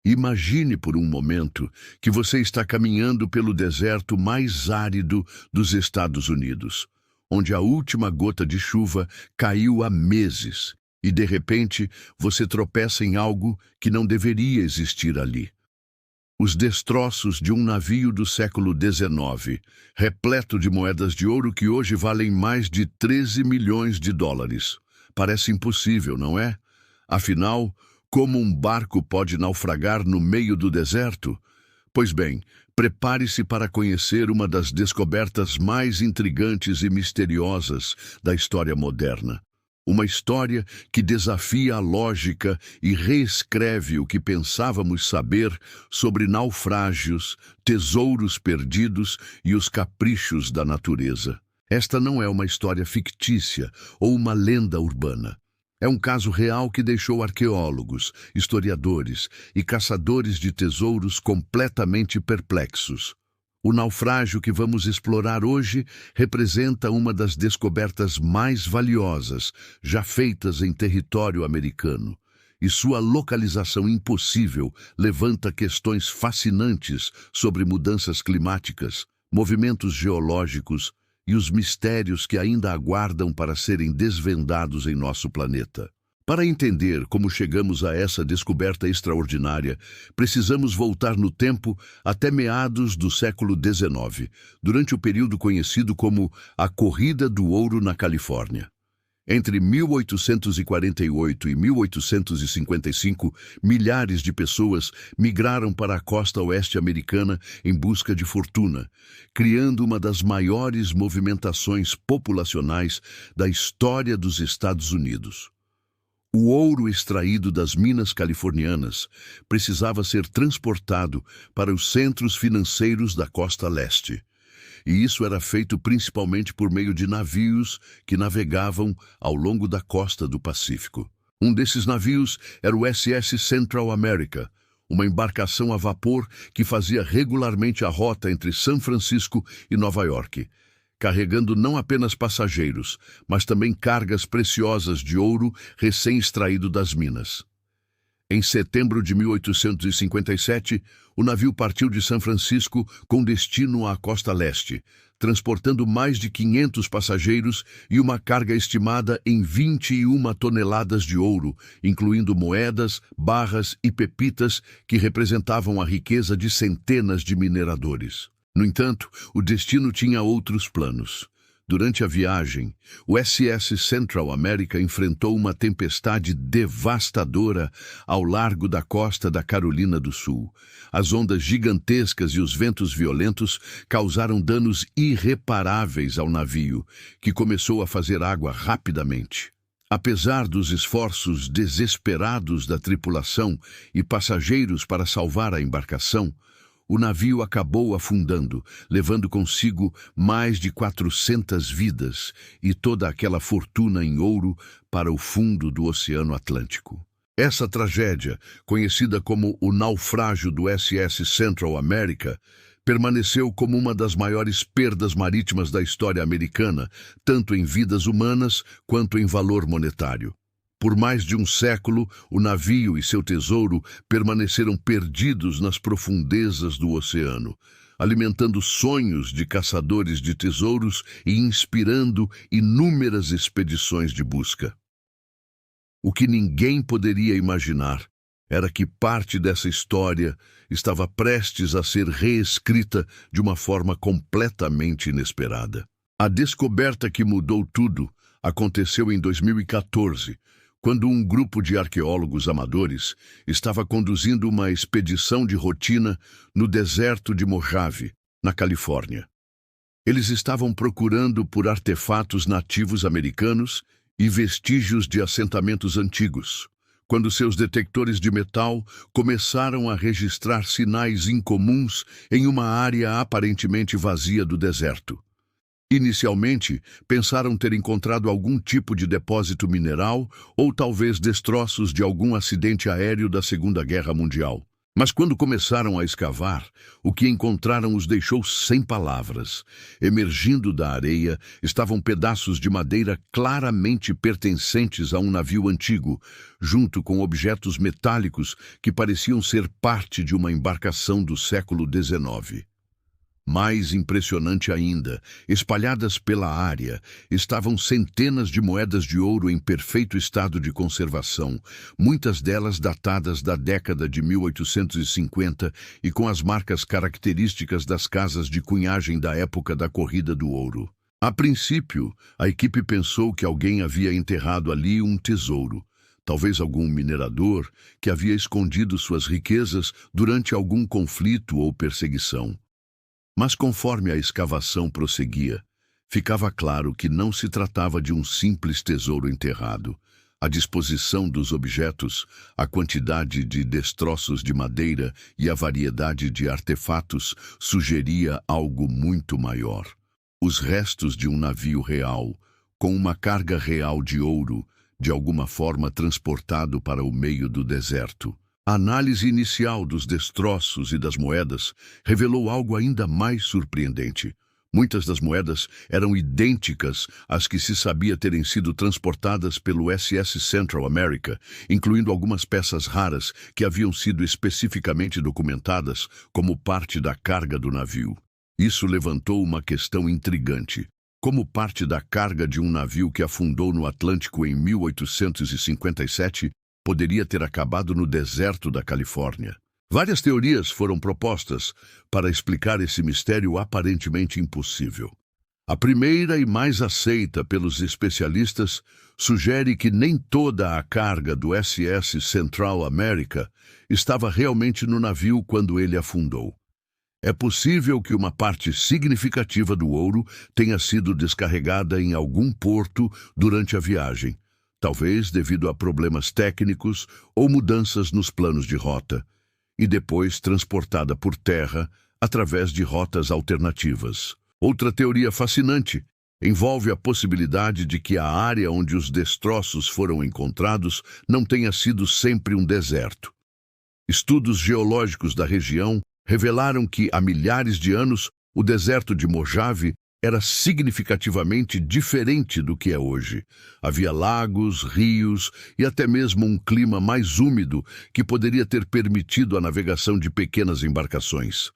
Imagine por um momento que você está caminhando pelo deserto mais árido dos Estados Unidos, onde a última gota de chuva caiu há meses e, de repente, você tropeça em algo que não deveria existir ali. Os destroços de um navio do século XIX, repleto de moedas de ouro que hoje valem mais de 13 milhões de dólares. Parece impossível, não é? Afinal, como um barco pode naufragar no meio do deserto? Pois bem, prepare-se para conhecer uma das descobertas mais intrigantes e misteriosas da história moderna. Uma história que desafia a lógica e reescreve o que pensávamos saber sobre naufrágios, tesouros perdidos e os caprichos da natureza. Esta não é uma história fictícia ou uma lenda urbana. É um caso real que deixou arqueólogos, historiadores e caçadores de tesouros completamente perplexos. O naufrágio que vamos explorar hoje representa uma das descobertas mais valiosas já feitas em território americano, e sua localização impossível levanta questões fascinantes sobre mudanças climáticas, movimentos geológicos e os mistérios que ainda aguardam para serem desvendados em nosso planeta. Para entender como chegamos a essa descoberta extraordinária, precisamos voltar no tempo até meados do século XIX, durante o período conhecido como a Corrida do Ouro na Califórnia. Entre 1848 e 1855, milhares de pessoas migraram para a costa oeste americana em busca de fortuna, criando uma das maiores movimentações populacionais da história dos Estados Unidos. O ouro extraído das minas californianas precisava ser transportado para os centros financeiros da costa leste. E isso era feito principalmente por meio de navios que navegavam ao longo da costa do Pacífico. Um desses navios era o SS Central America, uma embarcação a vapor que fazia regularmente a rota entre São Francisco e Nova York, carregando não apenas passageiros, mas também cargas preciosas de ouro recém-extraído das minas. Em setembro de 1857, o navio partiu de São Francisco com destino à costa leste, transportando mais de 500 passageiros e uma carga estimada em 21 toneladas de ouro, incluindo moedas, barras e pepitas que representavam a riqueza de centenas de mineradores. No entanto, o destino tinha outros planos. Durante a viagem, o SS Central America enfrentou uma tempestade devastadora ao largo da costa da Carolina do Sul. As ondas gigantescas e os ventos violentos causaram danos irreparáveis ao navio, que começou a fazer água rapidamente. Apesar dos esforços desesperados da tripulação e passageiros para salvar a embarcação, o navio acabou afundando, levando consigo mais de 400 vidas e toda aquela fortuna em ouro para o fundo do Oceano Atlântico. Essa tragédia, conhecida como o naufrágio do SS Central America, permaneceu como uma das maiores perdas marítimas da história americana, tanto em vidas humanas quanto em valor monetário. Por mais de um século, o navio e seu tesouro permaneceram perdidos nas profundezas do oceano, alimentando sonhos de caçadores de tesouros e inspirando inúmeras expedições de busca. O que ninguém poderia imaginar era que parte dessa história estava prestes a ser reescrita de uma forma completamente inesperada. A descoberta que mudou tudo aconteceu em 2014, quando um grupo de arqueólogos amadores estava conduzindo uma expedição de rotina no deserto de Mojave, na Califórnia. Eles estavam procurando por artefatos nativos americanos e vestígios de assentamentos antigos, quando seus detectores de metal começaram a registrar sinais incomuns em uma área aparentemente vazia do deserto. Inicialmente, pensaram ter encontrado algum tipo de depósito mineral ou talvez destroços de algum acidente aéreo da Segunda Guerra Mundial. Mas quando começaram a escavar, o que encontraram os deixou sem palavras. Emergindo da areia estavam pedaços de madeira claramente pertencentes a um navio antigo, junto com objetos metálicos que pareciam ser parte de uma embarcação do século XIX. Mais impressionante ainda, espalhadas pela área, estavam centenas de moedas de ouro em perfeito estado de conservação, muitas delas datadas da década de 1850 e com as marcas características das casas de cunhagem da época da corrida do ouro. A princípio, a equipe pensou que alguém havia enterrado ali um tesouro. Talvez algum minerador que havia escondido suas riquezas durante algum conflito ou perseguição. Mas conforme a escavação prosseguia, ficava claro que não se tratava de um simples tesouro enterrado. A disposição dos objetos, a quantidade de destroços de madeira e a variedade de artefatos sugeria algo muito maior. Os restos de um navio real, com uma carga real de ouro, de alguma forma transportado para o meio do deserto. A análise inicial dos destroços e das moedas revelou algo ainda mais surpreendente. Muitas das moedas eram idênticas às que se sabia terem sido transportadas pelo SS Central America, incluindo algumas peças raras que haviam sido especificamente documentadas como parte da carga do navio. Isso levantou uma questão intrigante. Como parte da carga de um navio que afundou no Atlântico em 1857, poderia ter acabado no deserto da Califórnia? Várias teorias foram propostas para explicar esse mistério aparentemente impossível. A primeira e mais aceita pelos especialistas sugere que nem toda a carga do SS Central America estava realmente no navio quando ele afundou. É possível que uma parte significativa do ouro tenha sido descarregada em algum porto durante a viagem, talvez devido a problemas técnicos ou mudanças nos planos de rota, e depois transportada por terra através de rotas alternativas. Outra teoria fascinante envolve a possibilidade de que a área onde os destroços foram encontrados não tenha sido sempre um deserto. Estudos geológicos da região revelaram que, há milhares de anos, o deserto de Mojave era significativamente diferente do que é hoje. Havia lagos, rios e até mesmo um clima mais úmido que poderia ter permitido a navegação de pequenas embarcações.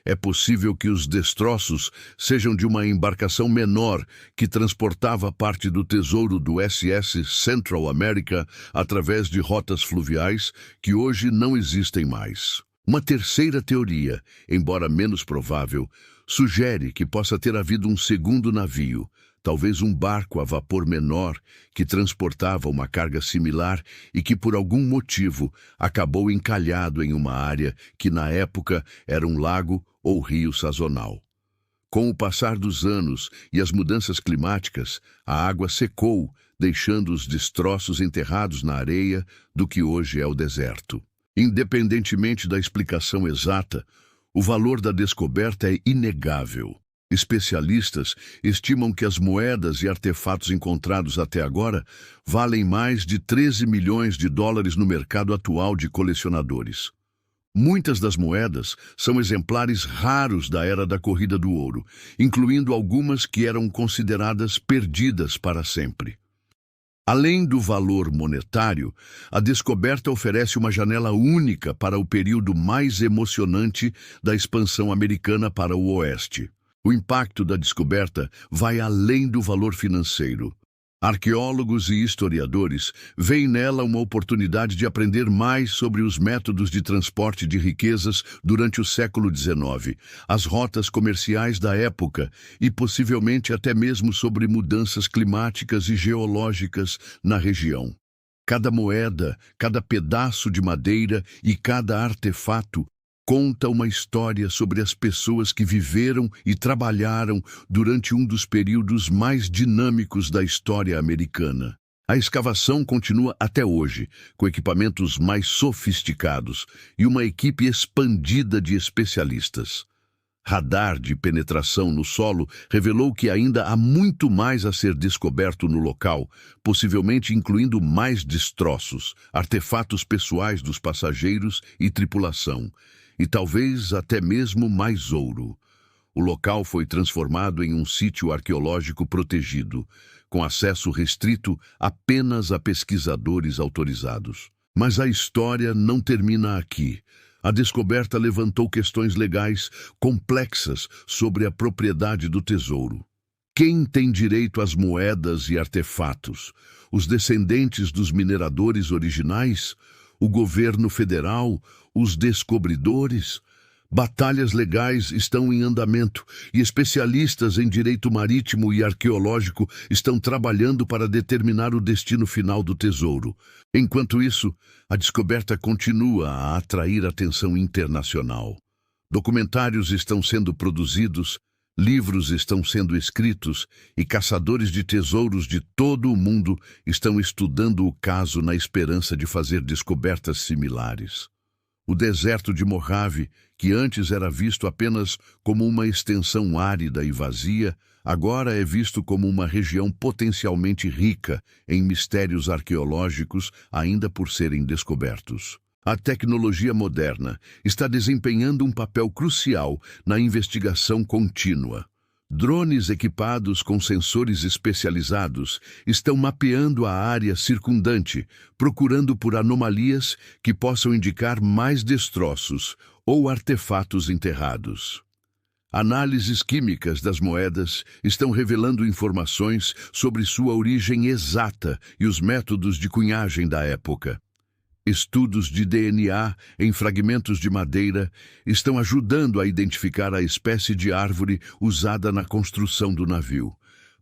É possível que os destroços sejam de uma embarcação menor que transportava parte do tesouro do SS Central America através de rotas fluviais que hoje não existem mais. Uma terceira teoria, embora menos provável, sugere que possa ter havido um segundo navio, talvez um barco a vapor menor, que transportava uma carga similar e que, por algum motivo, acabou encalhado em uma área que, na época, era um lago ou rio sazonal. Com o passar dos anos e as mudanças climáticas, a água secou, deixando os destroços enterrados na areia do que hoje é o deserto. Independentemente da explicação exata, o valor da descoberta é inegável. Especialistas estimam que as moedas e artefatos encontrados até agora valem mais de 13 milhões de dólares no mercado atual de colecionadores. Muitas das moedas são exemplares raros da era da corrida do ouro, incluindo algumas que eram consideradas perdidas para sempre. Além do valor monetário, a descoberta oferece uma janela única para o período mais emocionante da expansão americana para o oeste. O impacto da descoberta vai além do valor financeiro. Arqueólogos e historiadores veem nela uma oportunidade de aprender mais sobre os métodos de transporte de riquezas durante o século XIX, as rotas comerciais da época e possivelmente até mesmo sobre mudanças climáticas e geológicas na região. Cada moeda, cada pedaço de madeira e cada artefato conta uma história sobre as pessoas que viveram e trabalharam durante um dos períodos mais dinâmicos da história americana. A escavação continua até hoje, com equipamentos mais sofisticados e uma equipe expandida de especialistas. radar de penetração no solo revelou que ainda há muito mais a ser descoberto no local, possivelmente incluindo mais destroços, artefatos pessoais dos passageiros e tripulação, e talvez até mesmo mais ouro. O local foi transformado em um sítio arqueológico protegido, com acesso restrito apenas a pesquisadores autorizados. Mas a história não termina aqui. A descoberta levantou questões legais complexas sobre a propriedade do tesouro. Quem tem direito às moedas e artefatos? Os descendentes dos mineradores originais? O governo federal? Os descobridores? Batalhas legais estão em andamento e especialistas em direito marítimo e arqueológico estão trabalhando para determinar o destino final do tesouro. Enquanto isso, a descoberta continua a atrair atenção internacional. Documentários estão sendo produzidos, livros estão sendo escritos e caçadores de tesouros de todo o mundo estão estudando o caso na esperança de fazer descobertas similares. O deserto de Mojave, que antes era visto apenas como uma extensão árida e vazia, agora é visto como uma região potencialmente rica em mistérios arqueológicos ainda por serem descobertos. A tecnologia moderna está desempenhando um papel crucial na investigação contínua. Drones equipados com sensores especializados estão mapeando a área circundante, procurando por anomalias que possam indicar mais destroços ou artefatos enterrados. Análises químicas das moedas estão revelando informações sobre sua origem exata e os métodos de cunhagem da época. Estudos de DNA em fragmentos de madeira estão ajudando a identificar a espécie de árvore usada na construção do navio,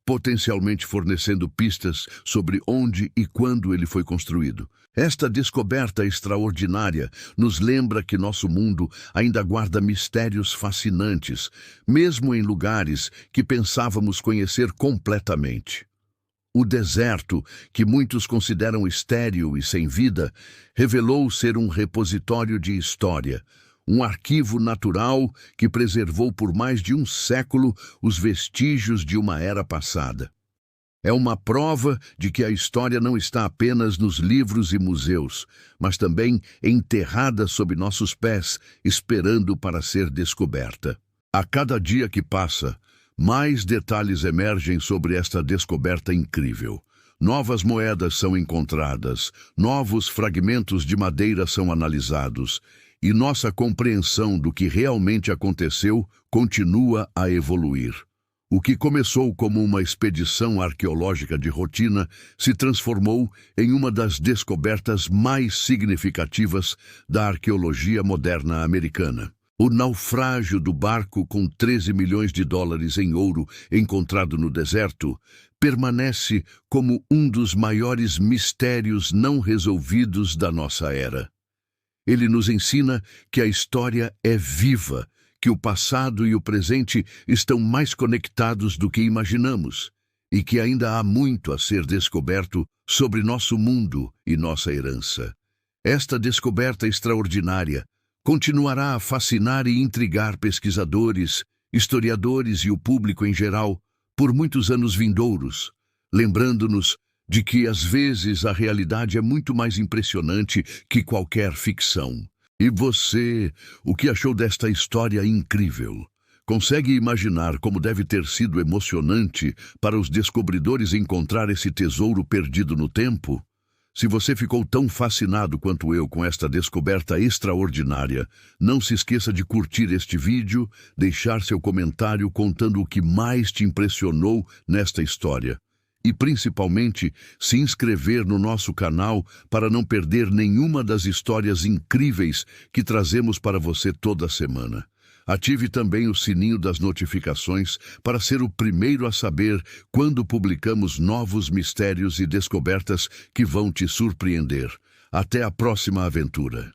potencialmente fornecendo pistas sobre onde e quando ele foi construído. Esta descoberta extraordinária nos lembra que nosso mundo ainda guarda mistérios fascinantes, mesmo em lugares que pensávamos conhecer completamente. O deserto, que muitos consideram estéril e sem vida, revelou ser um repositório de história, um arquivo natural que preservou por mais de um século os vestígios de uma era passada. É uma prova de que a história não está apenas nos livros e museus, mas também enterrada sob nossos pés, esperando para ser descoberta. A cada dia que passa, mais detalhes emergem sobre esta descoberta incrível. Novas moedas são encontradas, novos fragmentos de madeira são analisados, e nossa compreensão do que realmente aconteceu continua a evoluir. O que começou como uma expedição arqueológica de rotina se transformou em uma das descobertas mais significativas da arqueologia moderna americana. O naufrágio do barco com 13 milhões de dólares em ouro encontrado no deserto permanece como um dos maiores mistérios não resolvidos da nossa era. Ele nos ensina que a história é viva, que o passado e o presente estão mais conectados do que imaginamos e que ainda há muito a ser descoberto sobre nosso mundo e nossa herança. Esta descoberta extraordinária continuará a fascinar e intrigar pesquisadores, historiadores e o público em geral por muitos anos vindouros, lembrando-nos de que, às vezes, a realidade é muito mais impressionante que qualquer ficção. E você, o que achou desta história incrível? Consegue imaginar como deve ter sido emocionante para os descobridores encontrar esse tesouro perdido no tempo? Se você ficou tão fascinado quanto eu com esta descoberta extraordinária, não se esqueça de curtir este vídeo, deixar seu comentário contando o que mais te impressionou nesta história. E, principalmente, se inscrever no nosso canal para não perder nenhuma das histórias incríveis que trazemos para você toda semana. Ative também o sininho das notificações para ser o primeiro a saber quando publicamos novos mistérios e descobertas que vão te surpreender. Até a próxima aventura!